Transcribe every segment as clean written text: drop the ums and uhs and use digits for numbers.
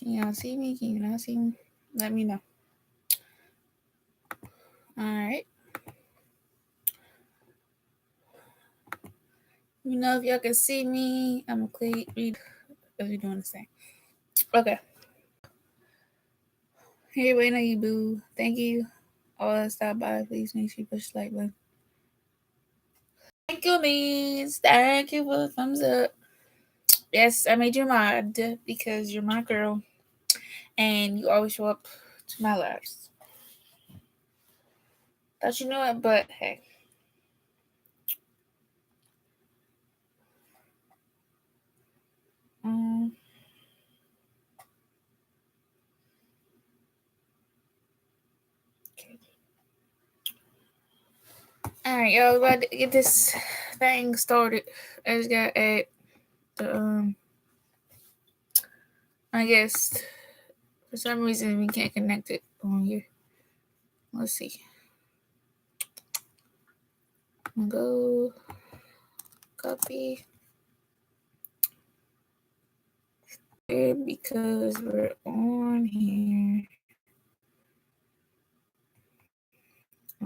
Can y'all see me? Can you not see me? Let me know. Alright. You know, if y'all can see me, I'm gonna read as we're doing the same. Okay. Here, waiting on you, boo. Thank you. All that stop by, please make sure you push the like button. Thank you, means. Thank you for the thumbs up. Yes, I made you mod because you're my girl and you always show up to my lives. Thought you knew it, but hey. Alright, y'all, about to get this thing started. I just got at the I guess for some reason we can't connect it on here. Let's see. I'm gonna go copy here because we're on here.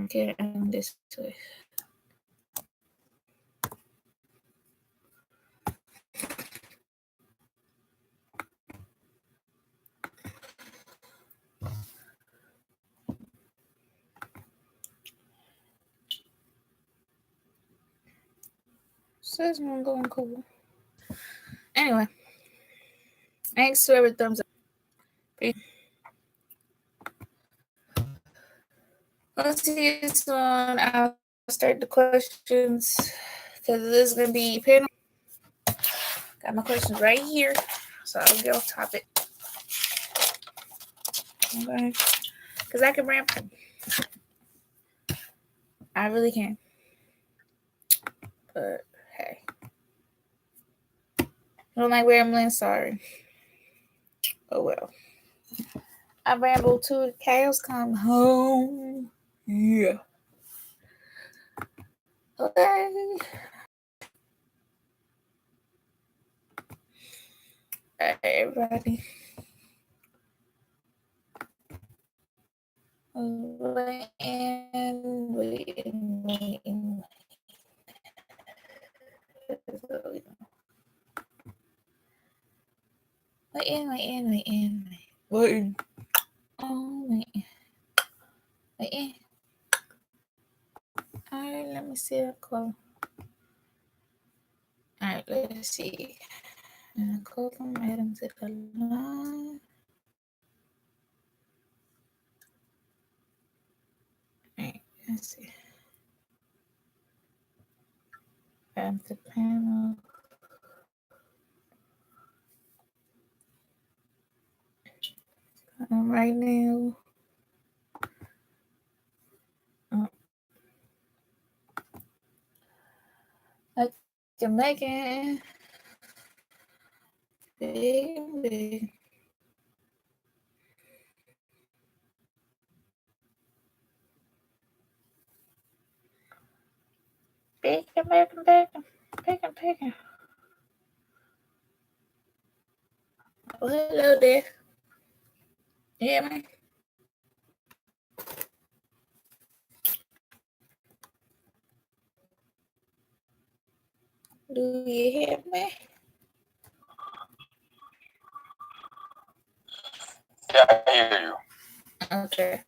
Okay, I'm this way. Says I'm going cool. Anyway, thanks to every thumbs up. Let's see this one. I'll start the questions because this is gonna be panel. Got my questions right here, so I'll get off topic. Okay, because I can ramp. I really can. But hey, I don't like rambling. Sorry. Oh well. I ramble till the cows come home. Yeah. Okay. All right, everybody. Waiting. Waiting. Oh, wait. Waiting. All right, let me see the call. All right, let's see. Go from Adam to the line. All right, let's see. Add the panel. Right now. I can make it. Baby. Bacon. Oh, hello there. You hear me? Do you hear me? Yeah, I hear you. Okay.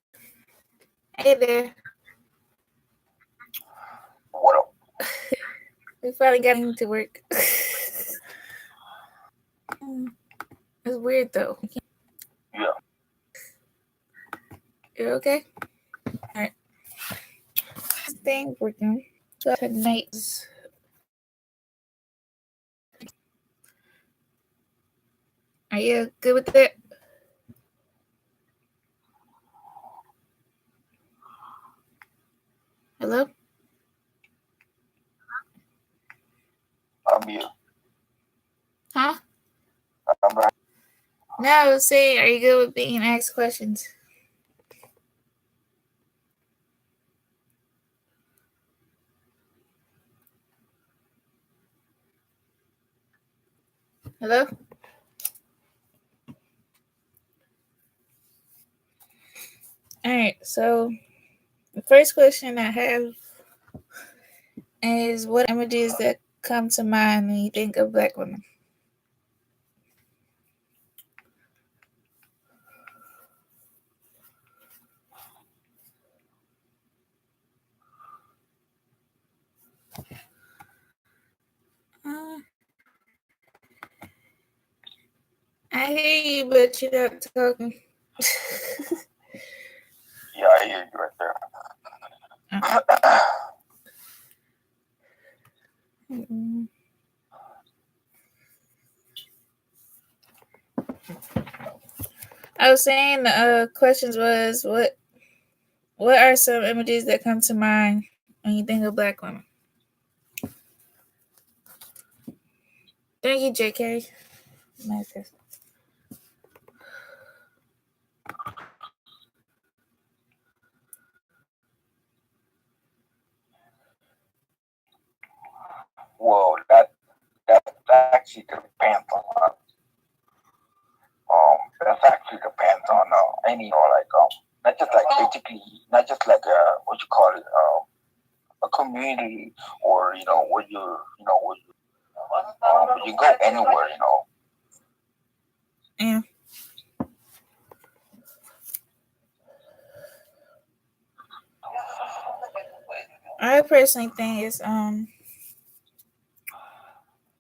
Hey there. What up? We finally got into work. It's weird though. Yeah. You're okay? Alright. This thing working. So tonight's are you good with that? Hello? I'm here. Huh? I'm right. No, say, are you good with being asked questions? Hello? All right, so the first question I have is what images that come to mind when you think of black women? Uh, I hear you, but you're not talking. Yeah, I hear you right there. Mm. I was saying questions was what are some images that come to mind when you think of black women? Thank you, JK. Nice. Well, that actually depends on that actually depends on any like not just like basically not just like what you call it a community or where when you go anywhere. Yeah. I personally think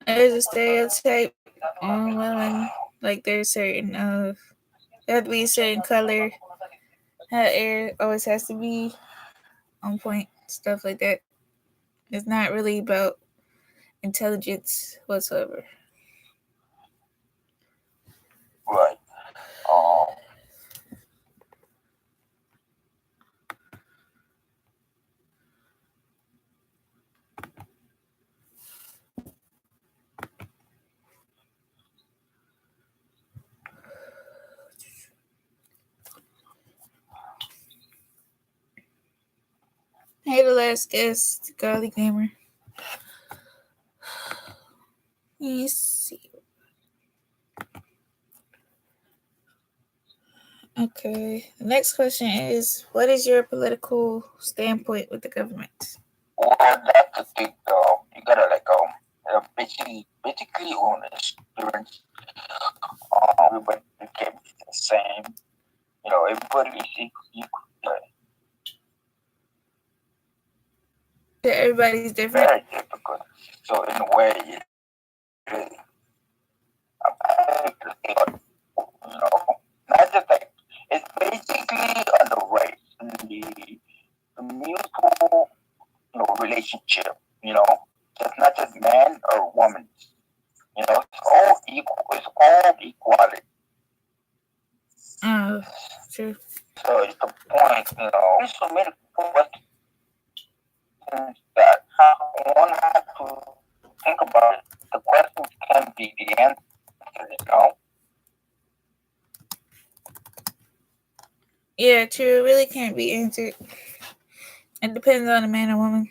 there's a stereotype on women, like there's certain there have to be a certain color, her hair always has to be on point, stuff like that. It's not really about intelligence whatsoever. Right. Um. Hey, the last guest, Garlic Gamer. Let's see. Okay. The next question is what is your political standpoint with the government? Well, that's the thing. You gotta like basically on insurance. Everybody can be the same. Everybody is equal. That everybody's different. Very difficult. So in a way, it really, I think the thing, not just like it's basically on the race, the mutual, relationship. You know, it's not just man or woman. It's all equal. It's all equality. Oh, true. So it's the point. There's so many questions that one has to think about it. The questions can be the answer. Yeah, true. It really can't be answered. It depends on the man or woman.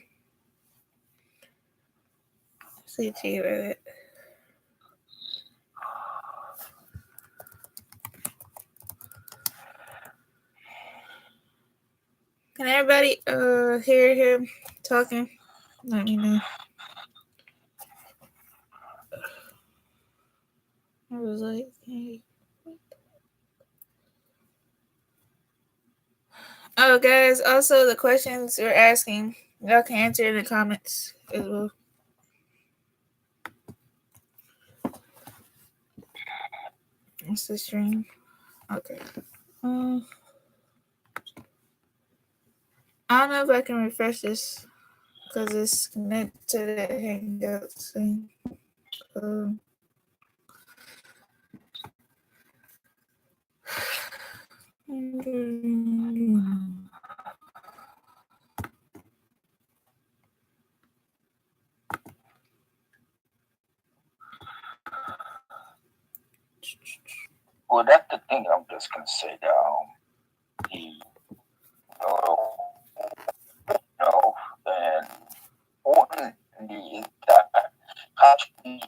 See to you with it. Can everybody hear him talking? Let me know. I was like, hey. Oh, guys, also the questions you're asking, y'all can answer in the comments as well. What's the stream? Okay. I don't know if I can refresh this because it's connected to the Hangout thing. Um, Well, that's the thing. I'm just gonna say that and importantly is that actually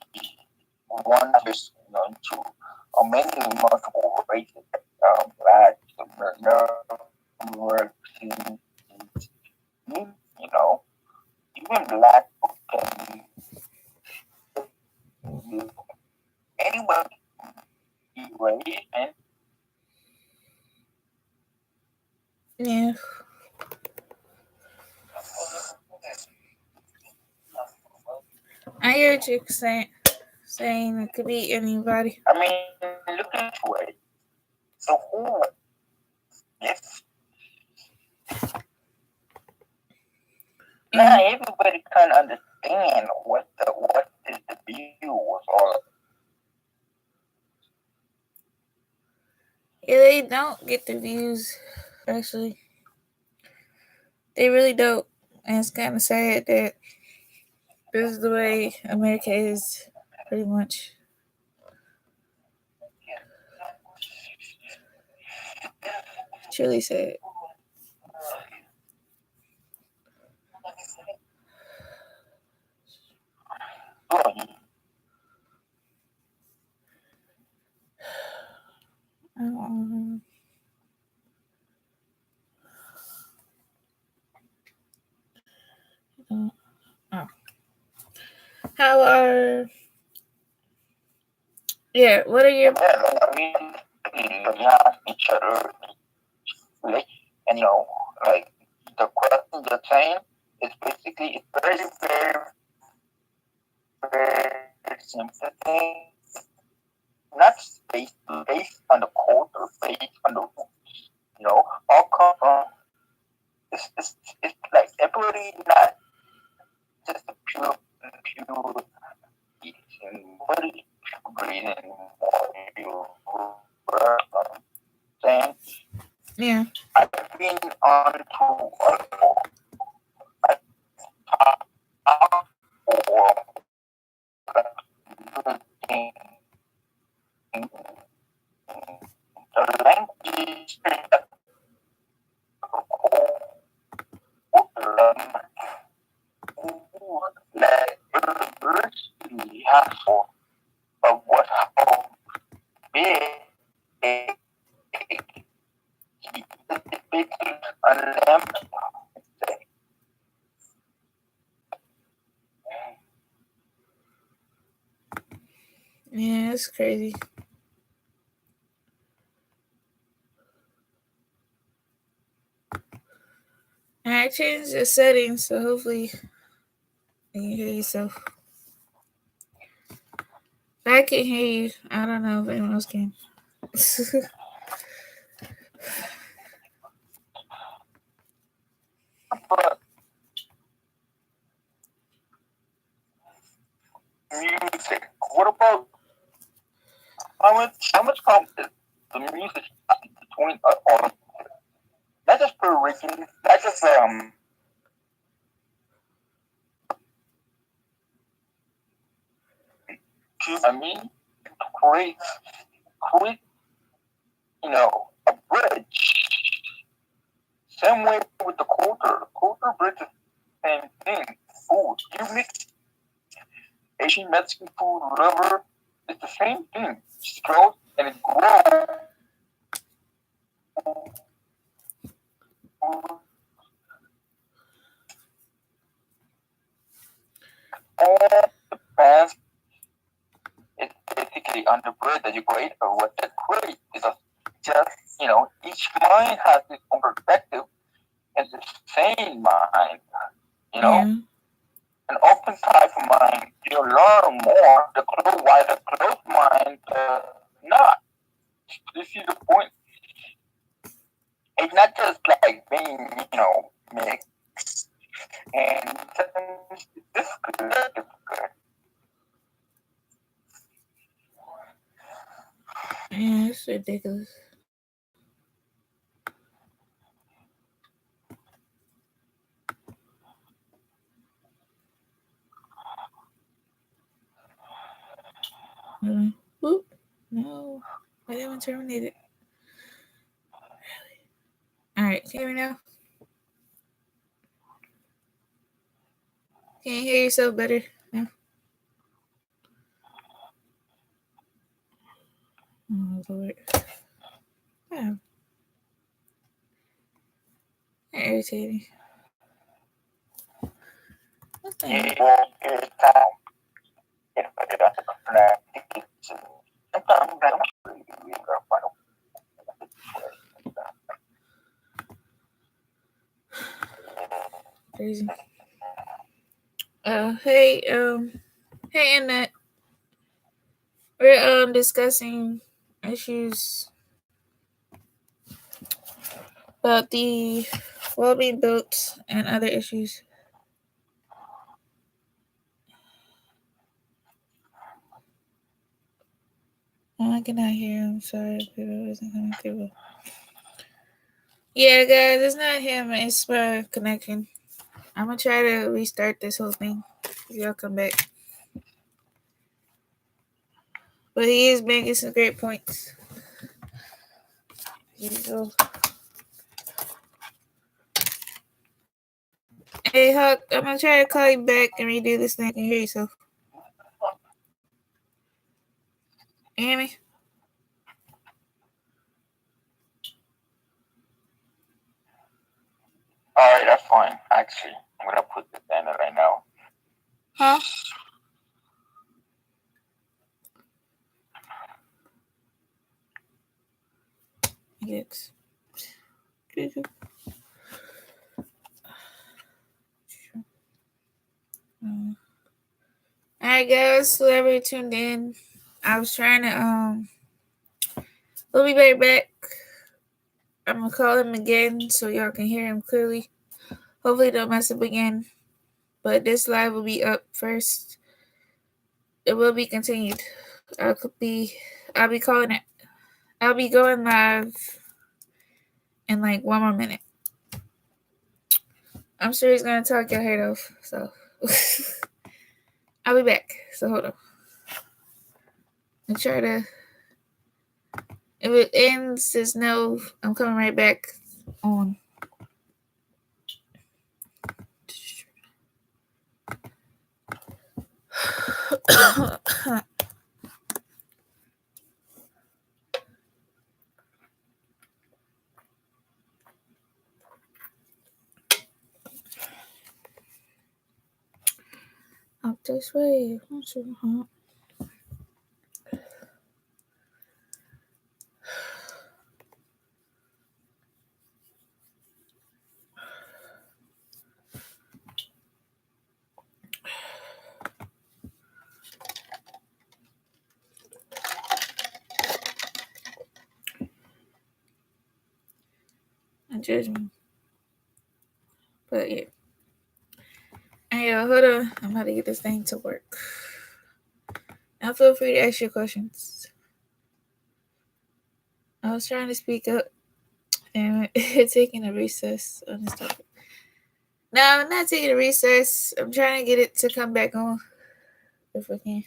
one is into many multiple races, black, Yeah, I hear what you're saying it could be anybody. I mean, look into it. So who? Yes. Now Yeah, everybody can understand what is the view was all. yeah, they don't get the views. Actually, they really don't, and it's kind of sad that this is the way America is, pretty much. Truly sad. Um, oh. How are yeah? What are your I mean, we ask each other, like, and like the question you're saying is basically it's very very simple thing. Not based on the culture, based on the all come from it's like everybody not just a pure eating, nobody breathing more you saying yeah? I've been on to I talk or the language like university has for what how big big on them. Yeah, it's crazy. I changed the settings, so hopefully you can hear yourself. I can hear you. I don't know if anyone else can. But music, what about how much competition the music between all not just Puerto Rican, not just Cuba. I mean, create create a bridge. Same way with the culture. Culture bridge is the same thing. Food. You mix Asian, Mexican food, whatever. It's the same thing. It just grows and it grows. All the past is basically on the bread that you create or what you create is just each mind has its own perspective and the same mind, you know, Yeah, an open type of mind. You learn more. The closed, why the closed mind not. You see the point? It's not just like being, mixed and this good. yeah, it's ridiculous. Whoop. No, I didn't terminate it. All right, can you hear me now? Can you hear yourself better now? Oh Lord, yeah, irritating. What the Yeah, heck? it's time. It's Crazy. Hey, hey, Annette. We're discussing issues about the well-being built and other issues. I cannot hear. I'm sorry, people wasn't coming through. Yeah, guys, it's not him. It's my connection. I'm gonna try to restart this whole thing. Y'all come back. But he is making some great points. Here we go. Hey, Huck, I'm gonna try to call you back and redo this thing. Can you hear yourself? You hear me? All right, that's fine. Actually, I'm gonna put this in right now. Huh? Yes. Alright, guys, whoever tuned in, I was trying to we'll be right back. I'm gonna call him again so y'all can hear him clearly. Hopefully don't mess up again. But this live will be up first. It will be continued. I'll be calling it. I'll be going live in like 1 more minute. I'm sure he's gonna talk your head off. So I'll be back. So hold on. And try to. If it ends, just know I'm coming right back on. Up this way. Don't judge me. But yeah. Hey, hold on. I'm about to get this thing to work. Now feel free to ask your questions. I was trying to speak up and taking a recess on this topic. No, I'm not taking a recess. I'm trying to get it to come back on if I can.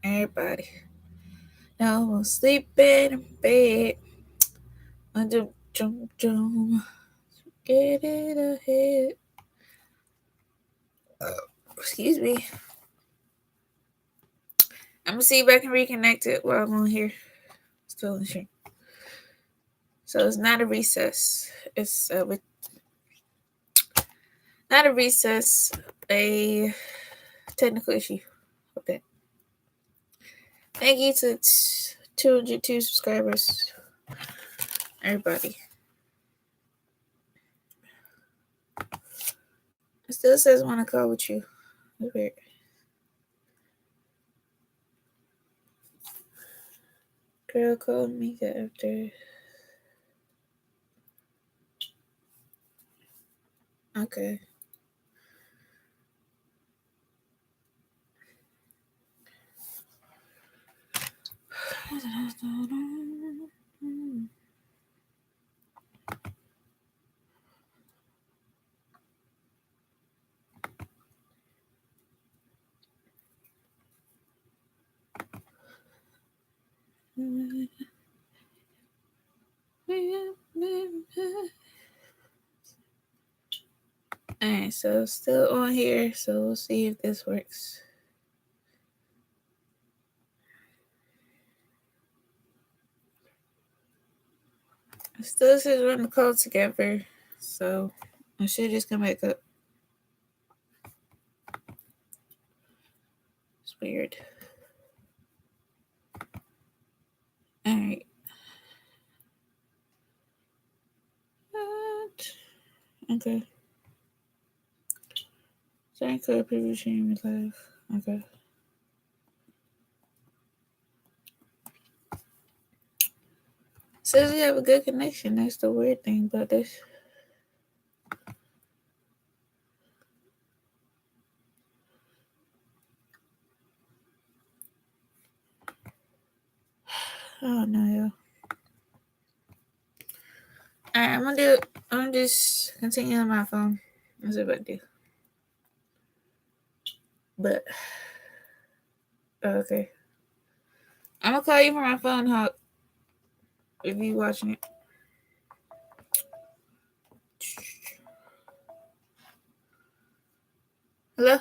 Everybody. Now we'll sleep in bed. Jump. Get it ahead. Excuse me. I'm gonna see if I can reconnect it while I'm on here. Still in stream. So it's not a recess. It's not a recess. A technical issue. Okay. Thank you to 202 subscribers. Everybody. It still says want to call with you. That's weird. Girl called me after. Okay. Alright, so still on here, so we'll see if this works. It still says we're on the call together, so I should just come back up. It's weird. All right. Okay. Thank you, people sharing me live. Okay. Says we have a good connection. That's the weird thing about this. Oh no, yo. Alright, I'm gonna do. I'm gonna just continue on my phone. That's what I do. But okay, I'm gonna call you from my phone, Hawk. If you watching it. Hello.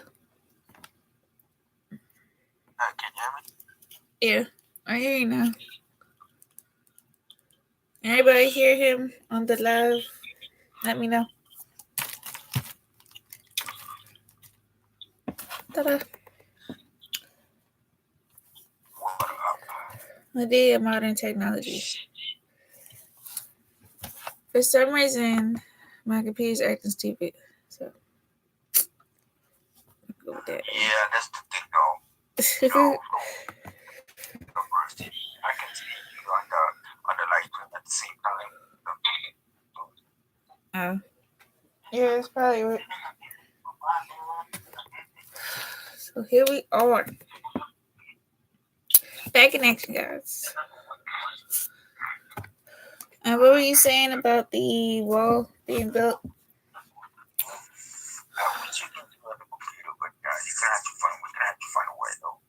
Can you hear me? Yeah, I hear you now. Anybody hear him on the live? Let me know. Ta-da. A day of modern technology. For some reason, my computer's acting stupid. So, I'll go with that. Yeah, that's the thing, though. You know, university, I can see you on the live stream at the same time. Oh. Yeah, that's probably right. So here we are. Bad connection, guys. And what were you saying about the wall being built? Which you can do on the computer, but we're gonna have to find a way, though.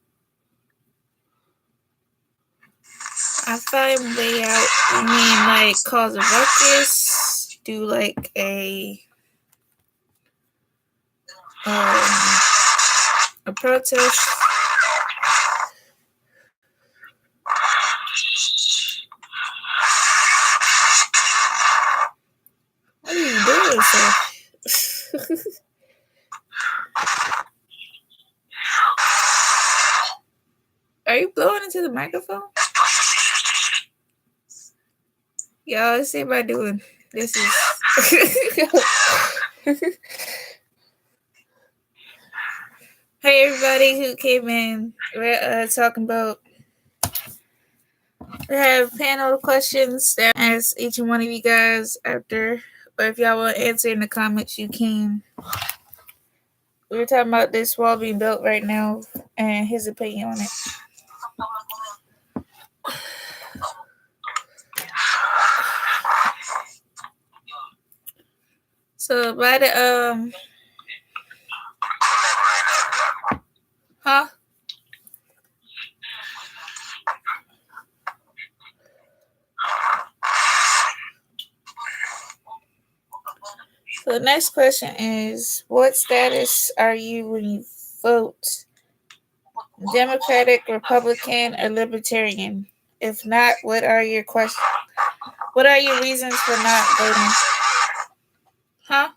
I find way out. You mean like cause a ruckus? Do like a protest? What are you doing, sir? Are you blowing into the microphone? Y'all, let's see what I'm doing. This is. Hey, everybody who came in. We're talking about. We have panel questions that I'm ask each and one of you guys after. Or if y'all want to answer in the comments, you can. We were talking about this wall being built right now and his opinion on it. So by the huh? So the next question is, what status are you when you vote? Democratic, Republican, or Libertarian? If not, what are your questions? What are your reasons for not voting? Huh?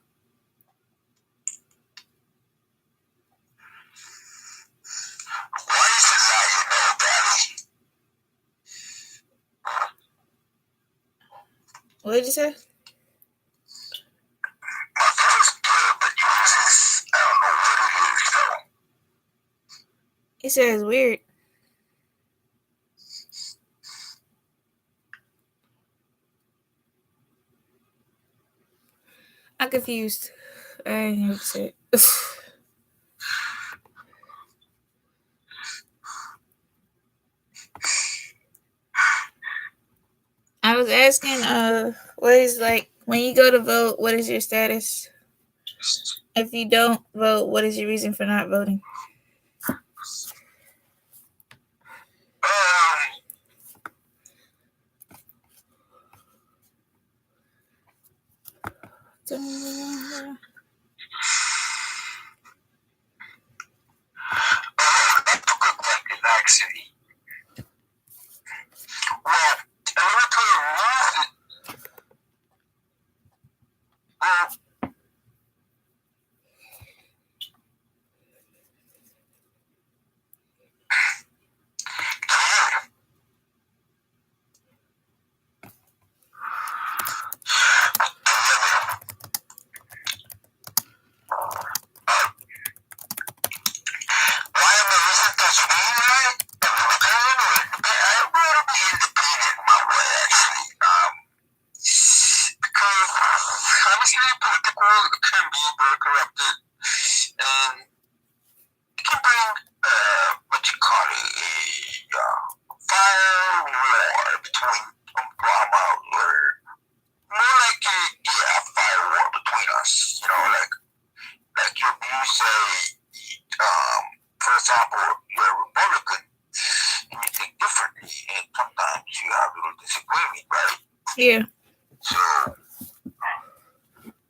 What did you say? He said it's weird. I'm confused. I ain't hear what you said. I was asking, what is like when you go to vote? What is your status? If you don't vote, what is your reason for not voting? corrupted, and you can bring what you call it, a fire war between Obama or more like a fire war between us. Like you say, for example, you're a Republican and you think differently, and sometimes you have a little disagreement, right? Yeah. So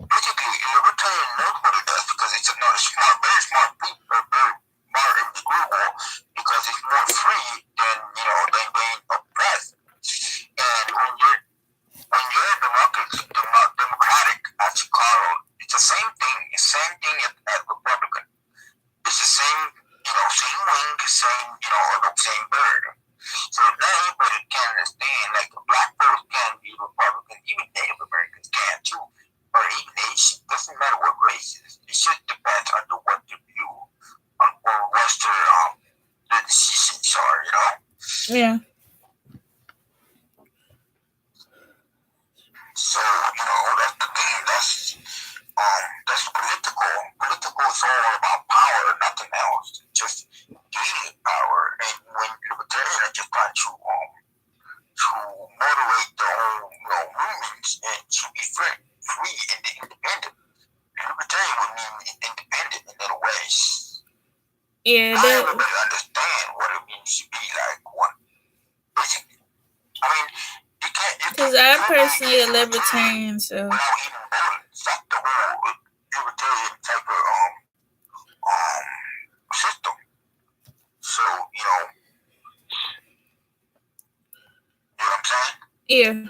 basically, libertarian knows what it does because it's not smart, very smart people, very smart individual, because it's more free than than being oppressed. And when you're democratic, as you call it, it's the same thing. The same thing as Republican. It's the same, same wing, the same bird. So not anybody can understand. Like black folks can be Republican, even Native Americans can too, or even Asian. Doesn't matter what race it is. It just depends on what their view on or what their decisions are. Yeah. So that's the thing. That's political. Political is all about power, nothing else. Just gaining power. And when libertarians are just trying to moderate their own movements and to be free and independent. Libertarian would mean independent in little ways. Yeah. Not everybody understand what it means to be like one. Basically, I mean, you can't. Because I'm personally a libertarian, so. Without even voting, that's the whole libertarian type of system. So you know what I'm saying? Yeah.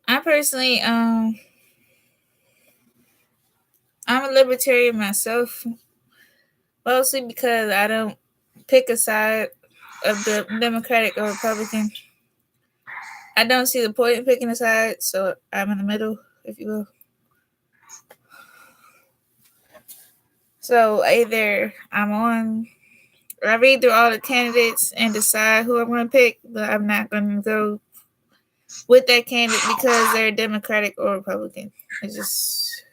I personally, I'm a libertarian myself, mostly because I don't pick a side of the Democratic or Republican. I don't see the point in picking a side, so I'm in the middle, if you will. So either I read through all the candidates and decide who I'm going to pick, but I'm not going to go with that candidate because they're Democratic or Republican. It's just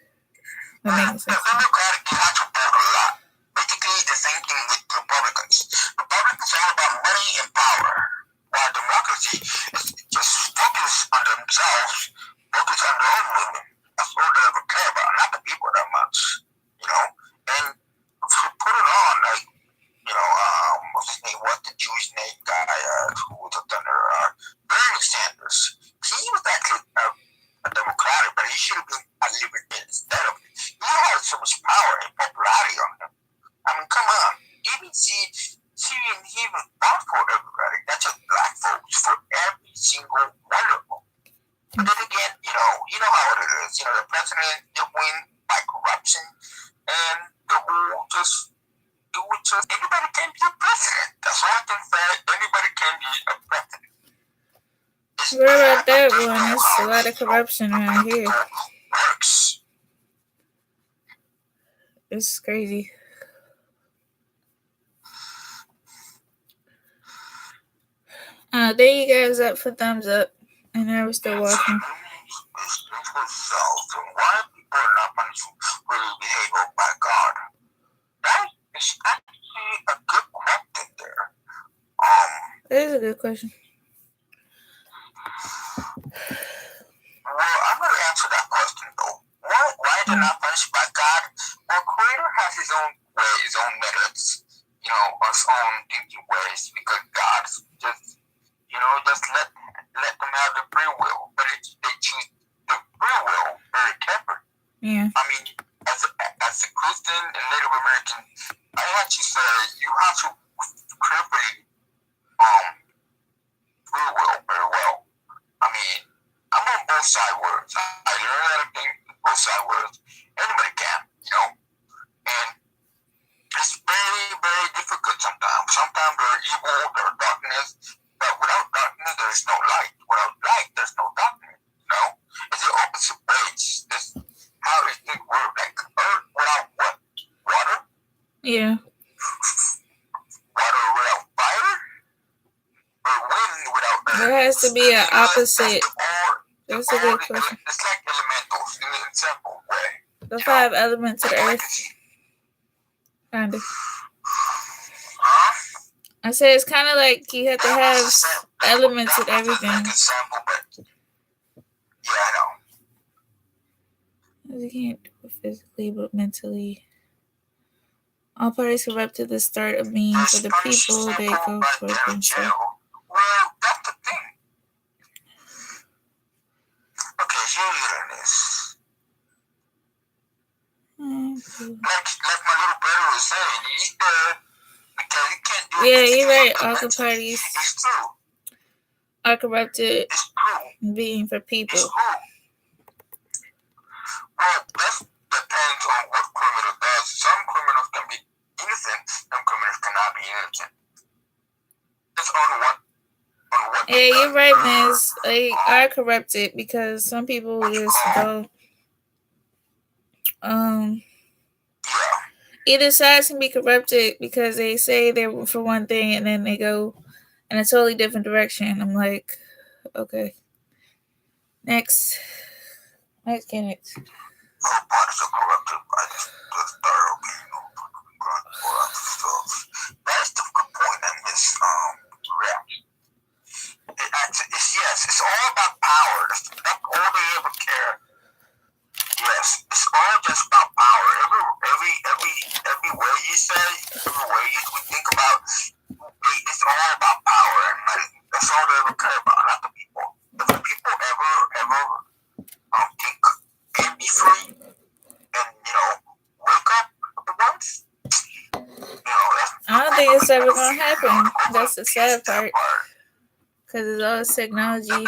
not making sense. Democratic, you have to vote a lot. Basically, the same thing with Republicans. Republicans are all about money and power, while democracy is just focus on themselves, focus on their own movement. That's all they ever care about, not the people that much, And to put it on, like, what's his name? What's the Jewish name guy who was a thunder? Bernie Sanders. He was actually a Democratic, but he should have been a libertarian instead of. He had so much power and popularity on him. I mean, come on. Even he even fought for everybody. That's just black folks for every single one of them. But then again, you know how it is. The president did win by corruption, and the whole just anybody can be a president. That's one thing that anybody can be a president. What about that one? There's a lot of corruption around here. Works. It's crazy. There you guys up for thumbs up. And now we're still watching. Why people are not punished really behaved by God? That is actually a good question there. That is a good question. Well, I'm going to answer that question though. Why they're not punished by God? Well, Creator has his own way, his own methods, his own thinking ways, because God just let them have the free will, but they choose the free will very carefully. Yeah. I mean, as a Christian and Native American, I actually say you have to carefully free will very well. I mean, I'm on both side words. I learn how to think both side words. Anybody can, and it's very, very difficult sometimes. Sometimes there's evil, there's darkness, but without darkness, there's no light. Without light, there's no darkness. It's the opposite ways. That's how it things work. Like earth without what? Water? Yeah. Water without fire? Or wind without earth? There has to be an opposite. That's a good question. It's like elementals. The 5 elements of the earth. Kinda. I say it's kind of like you have to have elements with everything. Yeah, I know. You can't do it physically, but mentally. All parties corrupt to the start of being for the people they go for themselves. Well, that's the thing. Okay, so you're hearing this. Like my little brother was saying, he's there because he can't do yeah, anything. You're right. All the parties it's true. Are corrupted It's true. being for people. It's true. Well, that depends on what criminal does. Some criminals can be innocent, some criminals cannot be innocent. It's on what yeah, you're right, Miss. They are corrupted because some people just go either sides can be corrupted because they say they're for one thing and then they go in a totally different direction. I'm like, okay. Next candidate. All parties are corrupted by the start of being that's the good point in this rap. It's all about power. That's all they ever care. Yes, it's all just about power. Every way you say, every way we think about, it's all about power and money. That's all they ever care about, not the people. If the people ever think and be free and wake up once, I don't think it's ever gonna happen. That's the sad part. Because it's all technology. So. Some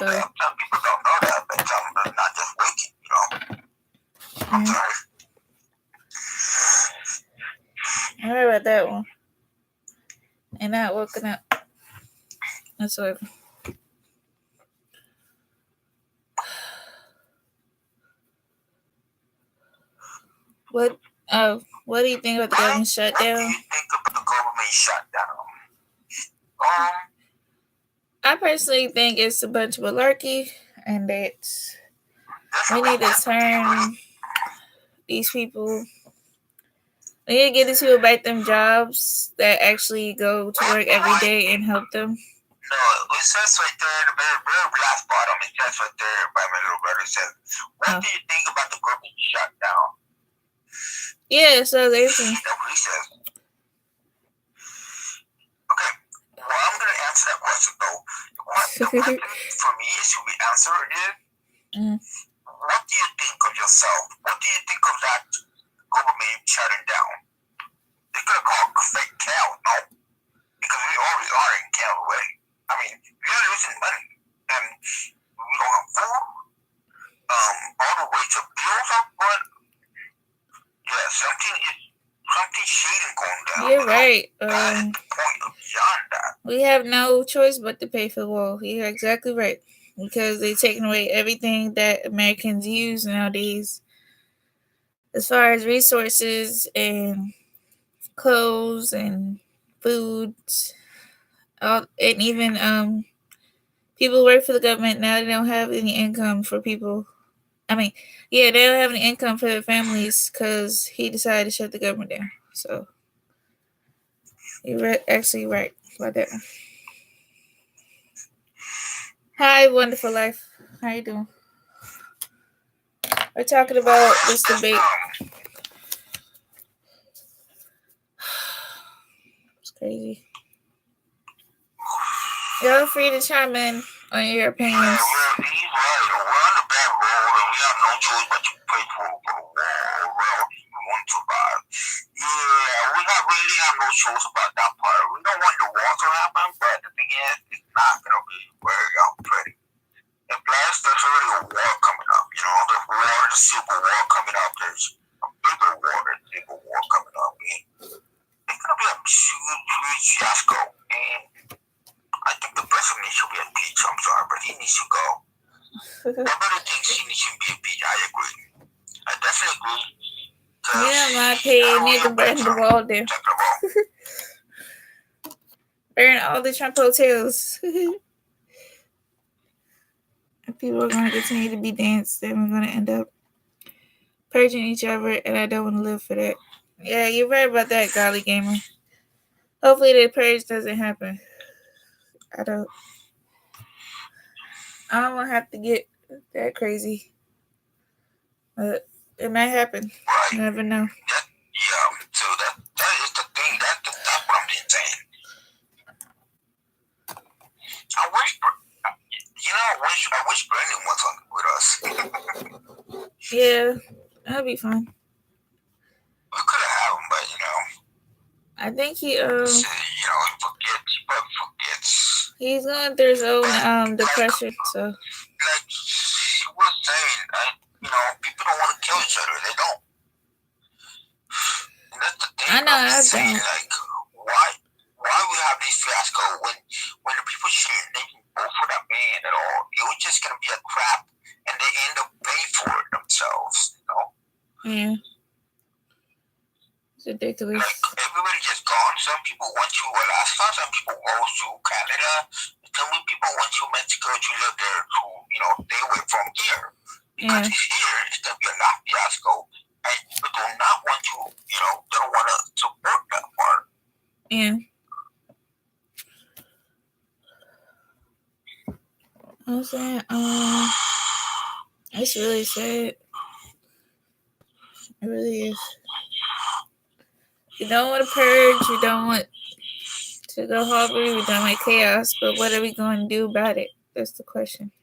people don't know that, but some are not just waking, I'm sorry. I heard about that one. And not woken up. That's what. What do you think about the government shutdown? What do you think about the government shutdown? I personally think it's a bunch of malarkey and that we need to turn these people. We need to get these people back them jobs that actually go to work every day and help them. No, it says right there, the very last bottom, it says right there by my little brother, it says, what do you think about the government shutdown? Yeah, so there's what he says. Okay, well, I'm going to answer that question, though. The question for me should be answered is, what do you think of yourself? What do you think of that government shutting down? They could have called fake cow, no? Because we already are in cow way. I mean, we're losing money, and we don't have food. All the way to bills are going. Yeah, something shady going down. You're right. Beyond that. We have no choice but to pay for the wall. You're exactly right. Because they're taking away everything that Americans use nowadays. As far as resources and clothes and food. And even people work for the government. Now they don't have any income for people. I mean, yeah, they don't have any income for their families because he decided to shut the government down. So, you're actually right about that. Hi, wonderful life. How you doing? We're talking about this debate. It's crazy. You're free to chime in on your opinions. We're on the bad road, and we have no choice but to pray for the wall. We want to survive. Yeah, we really have no choice about that part. We don't want the war to happen, but the thing is, it's not going to be very pretty. And plus, there's already a war coming up. The civil war coming up. There's a bigger war, the civil war coming up. And it's going to be a huge fiasco. And I think the president should be impeached. I'm sorry, but he needs to go. Everybody thinks he needs to be impeached. I agree. I definitely agree. Yeah, my opinion, need to burn the wall down. Burn all the Trump hotels. People are going to continue to be danced, then we're going to end up purging each other, and I don't want to live for that. Yeah, you're right about that, Golly Gamer. Hopefully the purge doesn't happen. I don't. I don't want to have to get that crazy, but it might happen. Right. You never know. Yeah. So that is the thing. That's what I'm saying. I wish, I wish Brandon was on with us. Yeah, that'll be fun. We could have had him, but I think he he forgets. He probably forgets. he's going through his own depression. So like he was saying, people don't want to kill each other. They don't. And that's the thing. I know I saying, don't. like, why we have these fiasco when the people shouldn't they can vote for that man at all. It was just gonna be a crap, and they end up paying for it themselves. Yeah. It's ridiculous. Like everybody just gone. Some people went to Alaska. Some people go to Canada. Some people went to Mexico to live there to stay away from here. Because here it's gonna be a lot fiasco, and people do not want to. They don't want to support that part. Yeah. I'm saying, it's really sad. It really is. You don't want to purge. You don't want to go hungry. We don't want chaos. But what are we going to do about it? That's the question.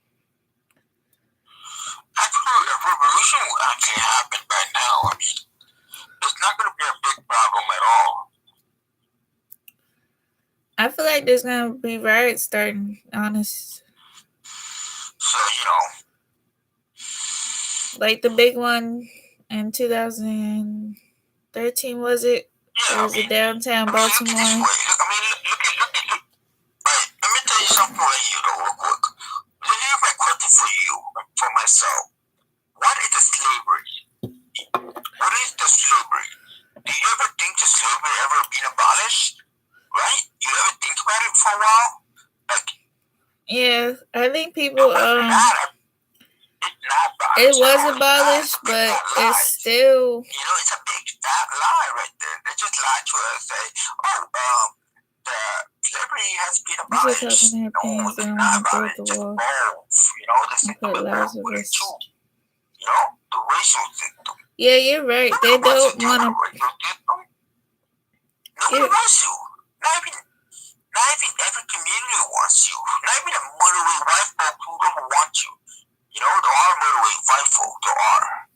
Actually, a revolution will actually happen right now. I mean, it's not going to be a big problem at all. I feel like there's going to be riots starting, honest. So, like the big one in 2013, was it? Yeah, it was in downtown Baltimore. Look at right, let me tell you something right here, though, real quick. Here's my question for you, for myself. What is the slavery? What is the slavery? Do you ever think the slavery ever been abolished? Right? You ever think about it for a while? Like, yeah, I think people it was abolished, but it's still it's a big fat lie right there. They just lie to us, say, the slavery has been abolished. No, it's not about it. It's Just the system is very too. The racial system. Yeah, you're right. They don't want to. Nobody wants you. Not even every community wants you. Not even the motorway white folk who don't want you. There are motorway white folk. There are.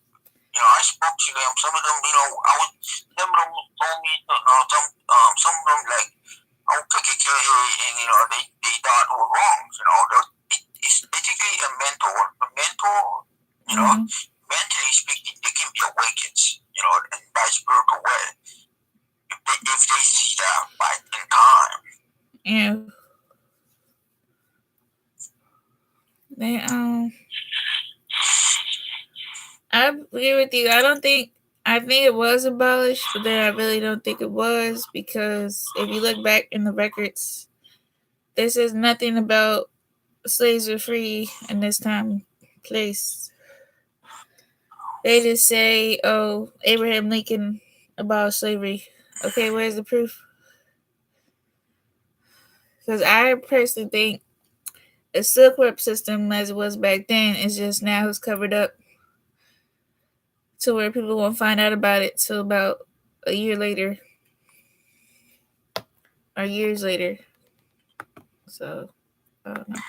I spoke to them. Some of them, some of them told me, some of them like, I'm KKK, and they thought it was wrong. It's basically a mentor. Mentally speaking, they can be awakened. In by spiritual way. If they see that right in time. Yeah. They I agree with you. I think it was abolished, but then I really don't think it was, because if you look back in the records, this is nothing about slaves were free in this time place. They just say, oh, Abraham Lincoln abolished slavery. Okay, where's the proof? Because I personally think the silk rope system as it was back then is just now it's covered up to where people won't find out about it till about a year later or years later. So, I don't know.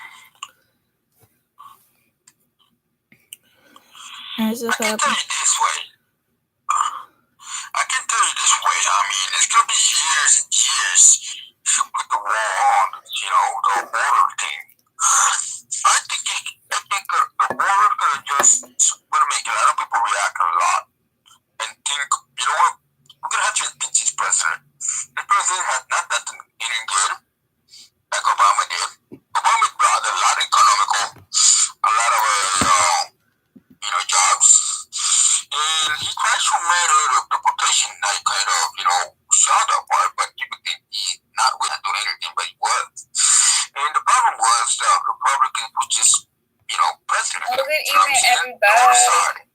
How's this happen? I can tell you this way. I mean, it's going to be years and years to put the wall on, the border thing. I think the border is going to just going to make a lot of people react a lot and think, what, we're going to have to impeach this president. The president has not done anything good like Obama did. Obama brought a lot of economical, a lot of jobs. And he tried to manage the deportation, like kind of, shot that part, but people think he's not going to do anything, but he was. And the problem was the Republicans were just, president. Good evening, everybody.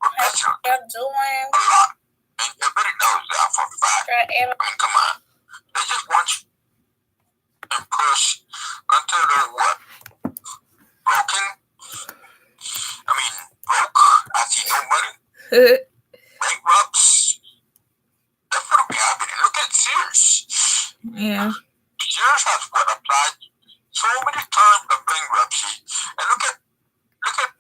President. I'm doing a lot. And everybody knows that for a fact. try I mean, come on. They just want you and push until they're what? Broken? I mean, broke. I see no money. Bankrupts. That's what will be happening. Look at Sears. Yeah. Sears has what applied so many times of bankruptcy. And look at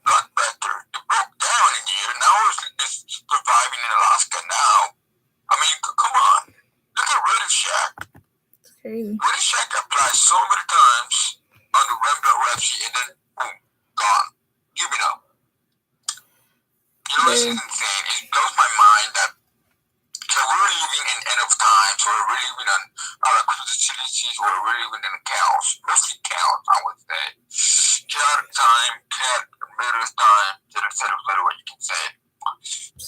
Bloodbacker. It broke down in here. Now it's surviving in Alaska now. I mean, come on. Look at Ready Shack. Crazy. Ready Shack applied so many times on the bankruptcy and then boom, gone. Give it up. You know, this is insane. It blows my mind that we're living in end of times. We're really living on our facilities. We're really living in chaos. Mostly chaos, I would say. Chaotic time, murderous time, etc. What you can say.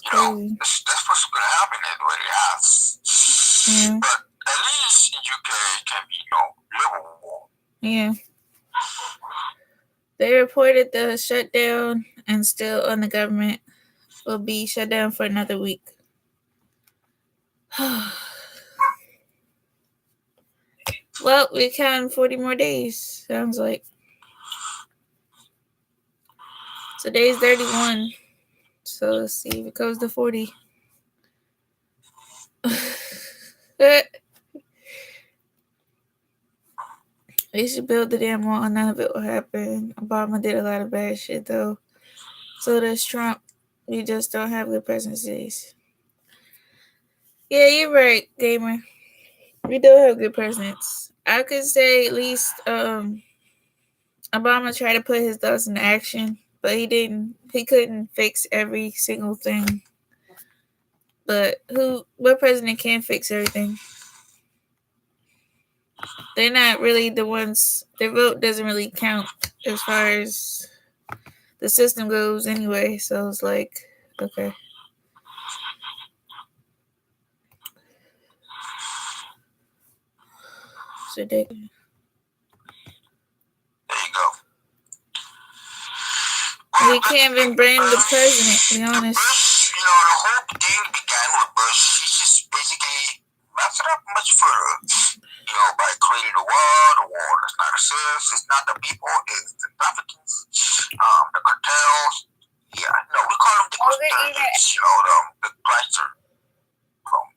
You know, that's what's going to happen. Is what it has. Yeah. But at least in UK it can be, livable. Yeah. They reported the shutdown and still on the government will be shut down for another week. Well, we're counting 40 more days, sounds like. Today's 31. So let's see if it goes to 40. They should build the damn wall. None of it will happen. Obama did a lot of bad shit, though. So does Trump. We just don't have good presidencies. Yeah, you're right, gamer. We do have good presidents. I could say at least Obama tried to put his thoughts into action, but he didn't. He couldn't fix every single thing. But what president can fix everything? They're not really the ones. Their vote doesn't really count as far as the system goes anyway. So it's like, okay. It's ridiculous. There you go. We can't even blame the president, to be honest. Bush, the whole thing began with Bush. He's just basically messed it up much further. By creating the wall does not exist. It's not the people, it's the traffickers, the cartels. Yeah, we call them the custodians, the Chrysler from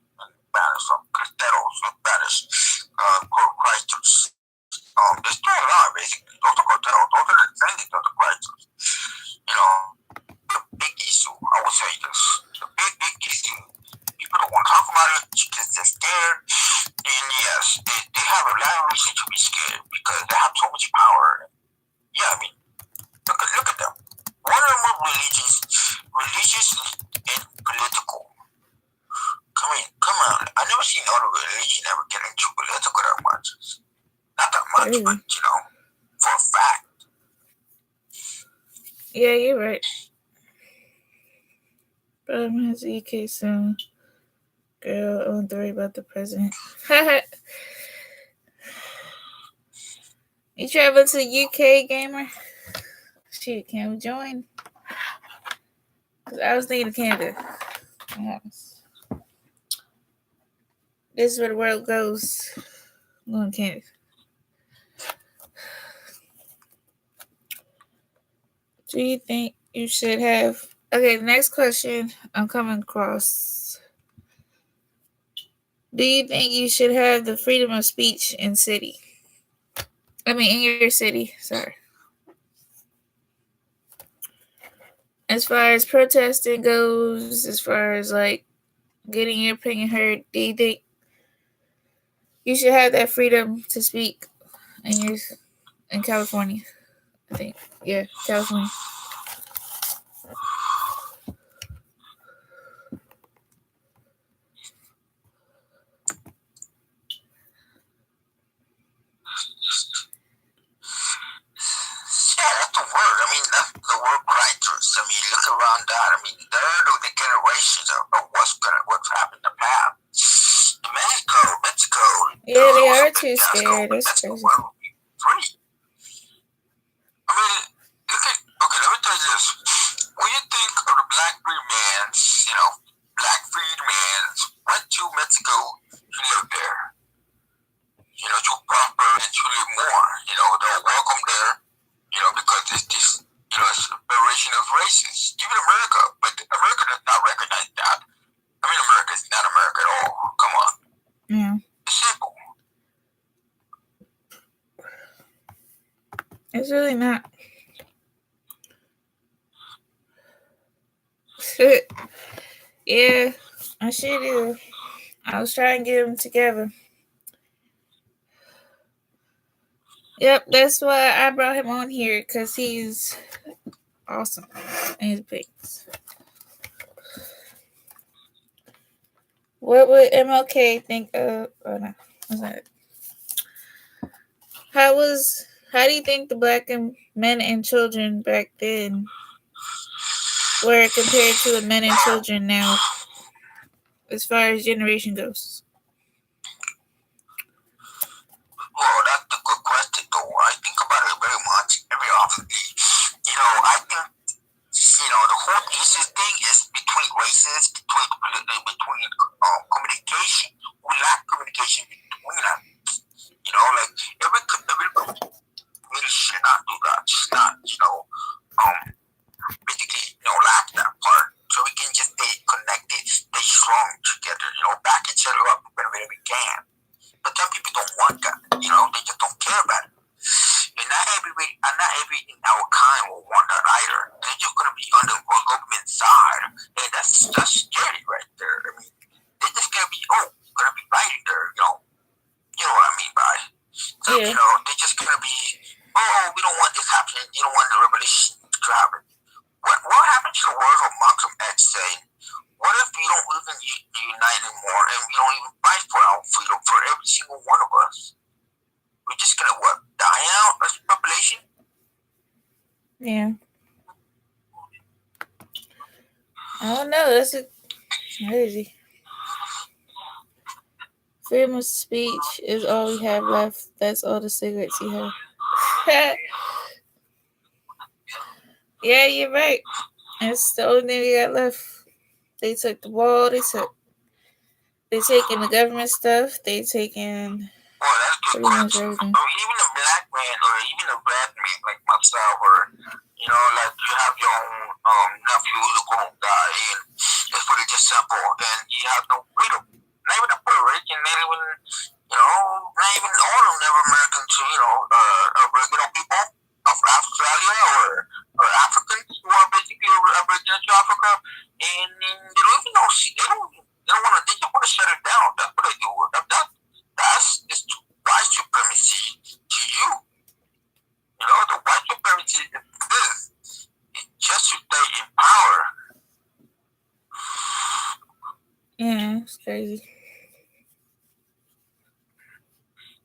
Cristeros, Spanish, Chrysler's. There's still a lot, basically. Those are cartels, those are the descendants of the Chrysler's. The big issue, I would say this, the big issue, people don't want to talk about it because they're scared. And yes, they have a lot of reason to be scared because they have so much power. Yeah, I mean, look at them. One of them are religious and political. Come on. I never seen other religion ever get into political that much. Not that much, but for a fact. Yeah, you're right. Problem has a UK soon. Girl, I don't worry about the president. You travel to the UK, gamer? Shit, can we join? Cause I was thinking of Canada. Yes. This is where the world goes. I'm going to Canada. Do you think you should have... Okay, the next question I'm coming across. Do you think you should have the freedom of speech in your city? Sorry. As far as protesting goes, as far as like getting your opinion heard, do you think you should have that freedom to speak in California? I think. Yeah, California. That's the word. I mean, that's the word writers. I mean, look around that. I mean, they're the generations of what's happened in the past. Mexico. Yeah, they are too scared. That's crazy. Free. I mean, okay, let me tell you this. When you think of the black free man, It's really not. Yeah, I should do. I was trying to get them together. Yep, that's why I brought him on here because he's awesome in his picks. What would MLK think of? Oh no, that's not it. How was? How do you think the black men and children back then were compared to the men and children now, as far as generation goes? Well, that's a good question, though. I think about it very much, very often. I think the whole thesis thing is between races, between communication. We lack communication between us. Like every really should not do that. Should not, basically, lack that part. So we can just stay connected, stay strong together. Back each other up whenever we can. But some people don't want that. They just don't care about it. And not every in our kind will want that either. They're just gonna be on the government side, and that's scary right there. I mean, they're just gonna be gonna be fighting there. You know what I mean by. So Yeah. they're just gonna be we don't want this happening. You don't want the revolution to happen. What happened to the words of Malcolm X saying? What if we don't even unite anymore and we don't even fight for our freedom for every single one of us? We're just gonna die out as a population? Yeah. I don't know. That's crazy. Freedom of speech is all we have left. That's all the cigarettes you have. Yeah, you're right. That's the only thing we got left. They took the wall. They taking the government stuff. They taking That's good pretty much question. everything. Or even a black man, or even a black man like myself, or like you have your own nephew who's going to die, and it's pretty just simple, and you have no freedom. Not even a Puerto Rican, not even not even all of Native Americans, Aboriginal people of Australia or Africans who are basically Aboriginal to Africa, and they don't even know. They don't want to. They just want to shut it down. That's what they do. That's just white supremacy to you. The white supremacy is this. It's just to stay in power. Yeah, it's crazy.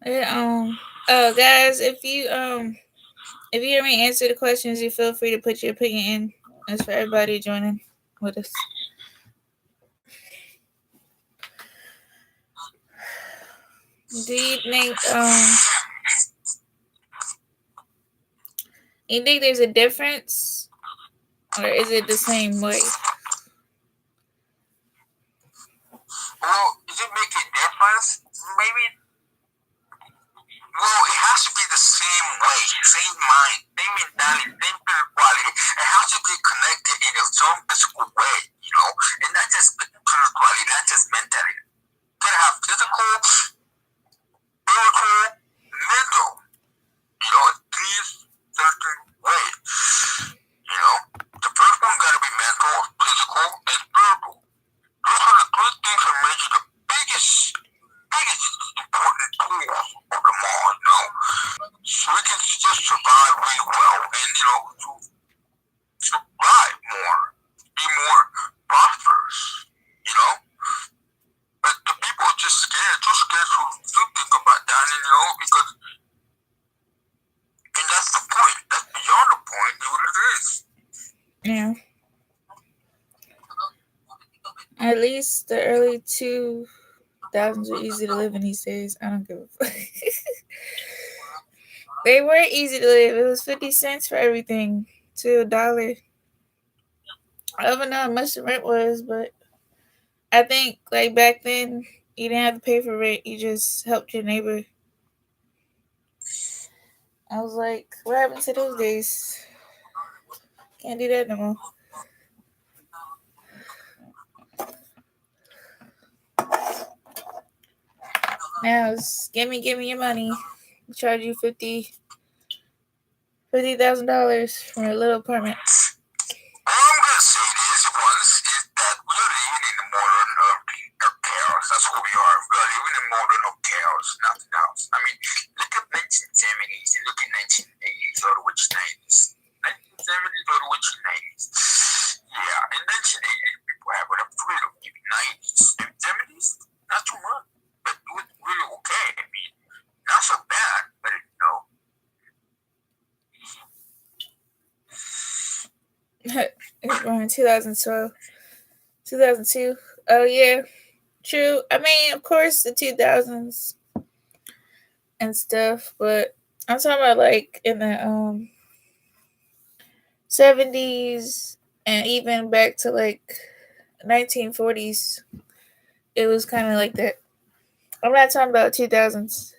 Yeah, guys, if you hear me answer the questions, you feel free to put your opinion in. That's for everybody joining with us. Do you think there's a difference, or is it the same way? Well, does it make a difference? Maybe. Well, it has to be the same way, same mind, same mentality, same spirituality. It has to be connected in its own physical way, and not just spirituality, not just mentality. You gotta have physical, spiritual, mental. Three certain ways. The first one gotta be mental, physical, and spiritual. Those are the three things that make you the biggest important tools of them all, so we can just survive really well and, to survive more, be more prosperous, But the people are just scared, too scared to think about that, because, and that's the point, that's beyond the point, what it is. Yeah. At least the early 2000s were easy to live in these days. I don't give a fuck. They were easy to live. It was 50 cents for everything to $1. I don't know how much the rent was, but I think like back then you didn't have to pay for rent. You just helped your neighbor. I was like, what happened to those days? Can't do that no more. Now it's give me your money. Charge you 50 $50,000 for a little apartment. All I'm gonna say this once is that we are living in the modern of chaos. That's what we are. We are living in modern of chaos, nothing else. I mean, look at 1970s and look at 1980s or which 90s. 1970s or which 90s. Yeah, in 1980s people have a freedom. In 90s, in 70s, not too much, but it was really okay. I mean, not so bad, but It born in 2012, 2002. Oh yeah, true. I mean, of course, the 2000s and stuff, but I'm talking about like in the 70s and even back to like 1940s. It was kind of like that. I'm not talking about 2000s.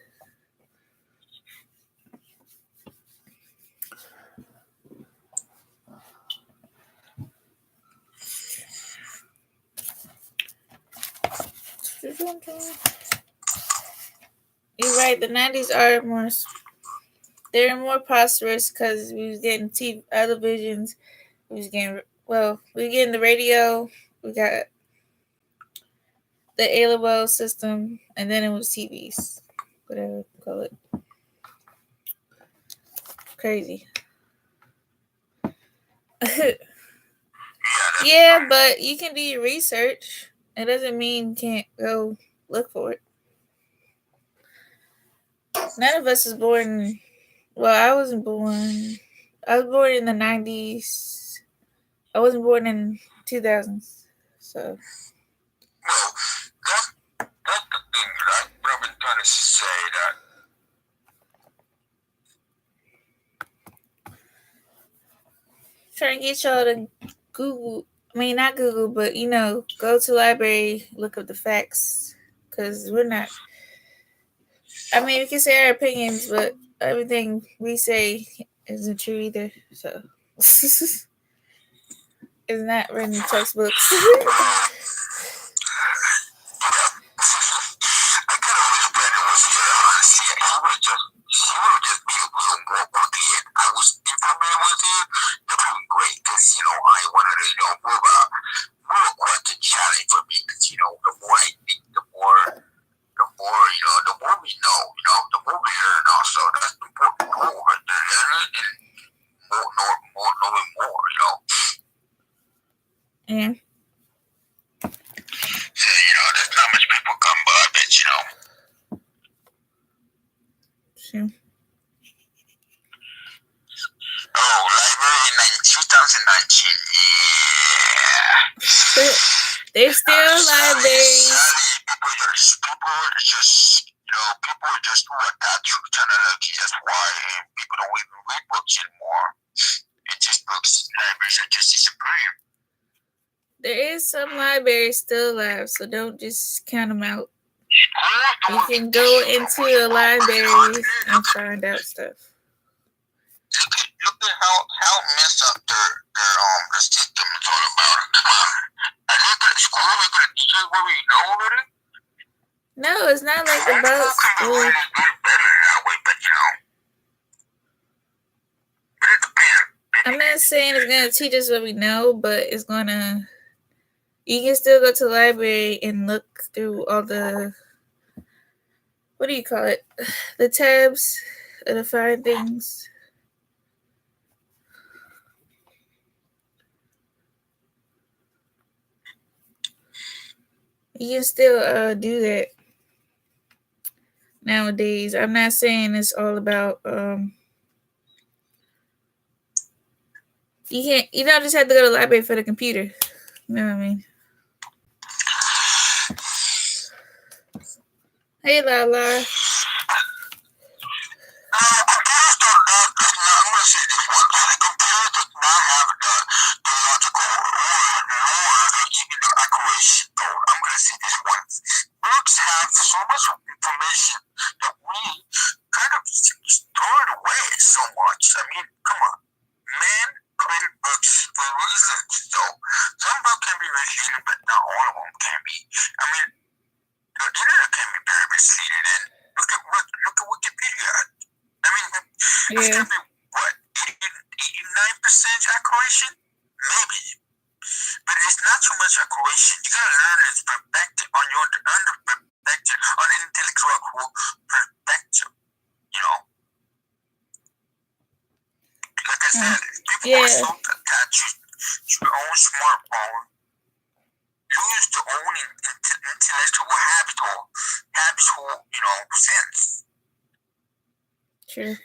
You're right. The 90s are more. They're more prosperous because we was getting TV, televisions. We was getting we getting the radio. We got the AOL system, and then it was TVs, whatever you call it. Crazy. Yeah, but you can do your research. It doesn't mean you can't go look for it. None of us is born. Well, I wasn't born. I was born in the 90s. I wasn't born in 2000s. So. well, that's the thing, right? What I've been trying to say that. Trying to get y'all to Google. I mean, not Google, but go to library, look up the facts, because we're not. I mean, we can say our opinions, but everything we say isn't true either. So it's not written in textbooks. I kind of wish Brandon was here, honestly. He would just be a little more quickly, and I was informative with him. That would have been great, because, I wanted to, more question challenge for me, because, the more I think, the more, the more we know, the more we learn also. That's the important goal right there, learning and knowing more. Yeah. So, there's not much people come by, but, Sure. Oh, library in 2019. Yeah. There's still libraries. People are just too attached to technology. That's why people don't even read books anymore. And just books, libraries are just disappearing. There is some libraries still alive, so don't just count them out. You can go into a library and find out stuff. Look at how messed up their system is all about. Come on. I look at school, we could have teachers where we know already. No, it's not like about school. Really get better that way, but but it depends. I'm not saying it's gonna teach us what we know, but it's gonna. You can still go to the library and look through all the. What do you call it? The tabs to find things. You can still do that nowadays. I'm not saying it's all about you don't just have to go to the library for the computer. You know what I mean? Hey Lala. Books have so much information that we kind of store it away so much. I mean, come on. Man created books for reasons, though. Some books can be misleading, but not all of them can be. I mean, the internet can be very misleading, and look at Wikipedia. I mean, this can be what? 89% accuracy, maybe, but it's not too much accuracy. You gotta learn its perspective on your under perspective, on intellectual perspective. You know, like I said, people are so attached to their own smartphone, lose their own intellectual habitual, sense. True.